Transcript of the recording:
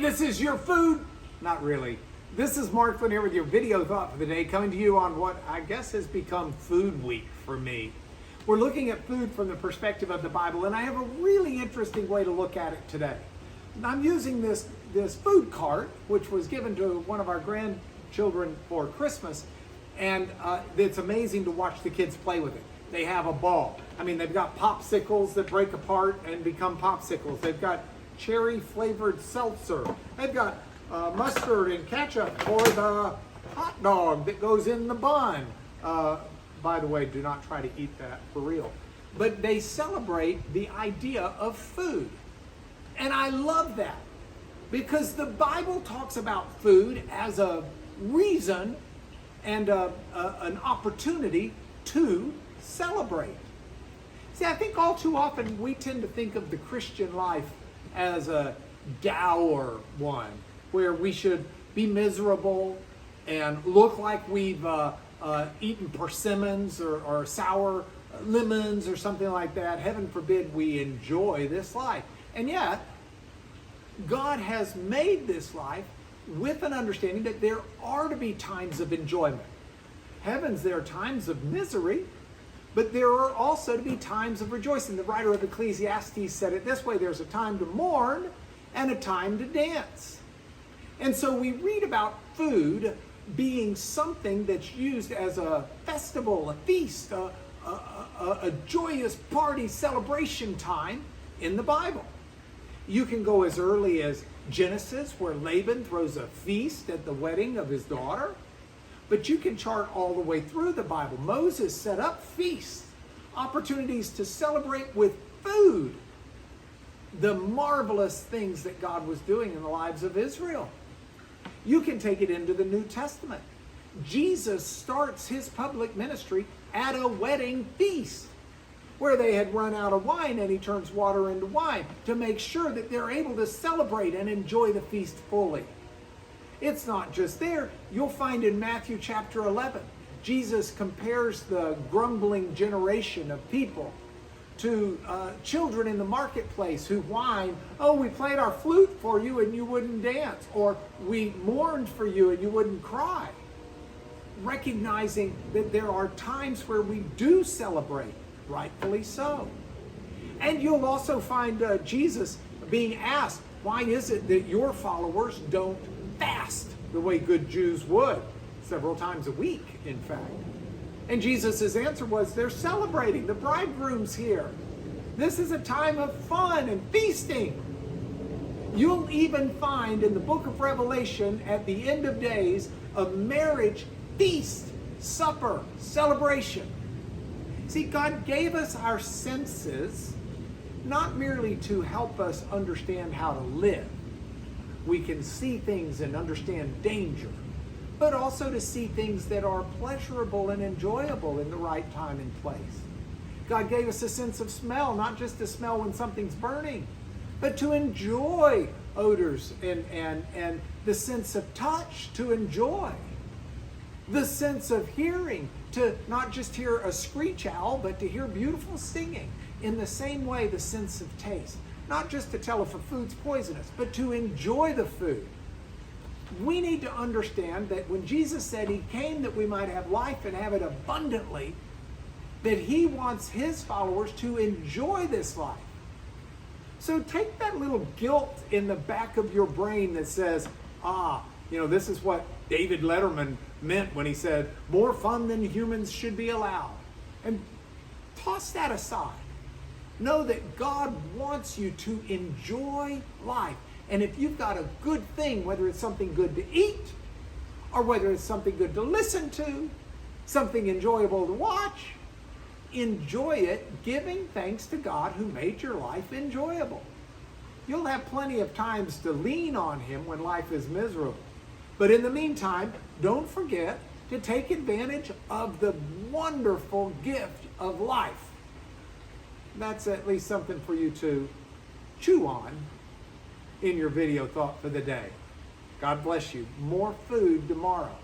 this is your food. Not really. This is Mark Flynn here with your video thought for the day, coming to you on what I guess has become Food Week for me. We're looking at food from the perspective of the Bible, and I have a really interesting way to look at it today. I'm using this food cart, which was given to one of our grandchildren for Christmas, and it's amazing to watch the kids play with it. They have a ball. I mean, they've got popsicles that break apart and become popsicles. They've got cherry flavored seltzer. They've got mustard and ketchup for the hot dog that goes in the bun. By the way, do not try to eat that for real. But they celebrate the idea of food. And I love that because the Bible talks about food as a reason and an opportunity to celebrate. See, I think all too often we tend to think of the Christian life as a dour one, where we should be miserable and look like we've eaten persimmons or sour lemons or something like that. Heaven forbid we enjoy this life. And yet, God has made this life with an understanding that there are to be times of enjoyment. Heavens, there are times of misery, but there are also to be times of rejoicing. The writer of Ecclesiastes said it this way: there's a time to mourn and a time to dance. And so we read about food being something that's used as a festival, a feast, a joyous party celebration time in the Bible. You can go as early as Genesis, where Laban throws a feast at the wedding of his daughter. But you can chart all the way through the Bible. Moses set up feasts, opportunities to celebrate with food the marvelous things that God was doing in the lives of Israel. You can take it into the New Testament. Jesus starts his public ministry at a wedding feast where they had run out of wine, and he turns water into wine to make sure that they're able to celebrate and enjoy the feast fully. It's not just there. You'll find in Matthew chapter 11, Jesus compares the grumbling generation of people to children in the marketplace who whine, "Oh, we played our flute for you and you wouldn't dance," or "We mourned for you and you wouldn't cry." Recognizing that there are times where we do celebrate, rightfully so. And you'll also find Jesus being asked, "Why is it that your followers don't fast the way good Jews would?" Several times a week, in fact. And Jesus' answer was, they're celebrating. The bridegroom's here. This is a time of fun and feasting. You'll even find in the book of Revelation, at the end of days, a marriage feast, supper, celebration. See, God gave us our senses not merely to help us understand how to live. We can see things and understand danger, but also to see things that are pleasurable and enjoyable in the right time and place. God gave us a sense of smell, not just to smell when something's burning, but to enjoy odors and the sense of touch to enjoy. The sense of hearing, to not just hear a screech owl, but to hear beautiful singing. In the same way, the sense of taste, not just to tell if a food's poisonous, but to enjoy the food. We need to understand that when Jesus said he came that we might have life and have it abundantly, that he wants his followers to enjoy this life. So take that little guilt in the back of your brain that says, this is what David Letterman meant when he said, more fun than humans should be allowed. And toss that aside. Know that God wants you to enjoy life. And if you've got a good thing, whether it's something good to eat, or whether it's something good to listen to, something enjoyable to watch, enjoy it, giving thanks to God who made your life enjoyable. You'll have plenty of times to lean on him when life is miserable. But in the meantime, don't forget to take advantage of the wonderful gift of life. That's at least something for you to chew on in your video thought for the day. God bless you. More food tomorrow.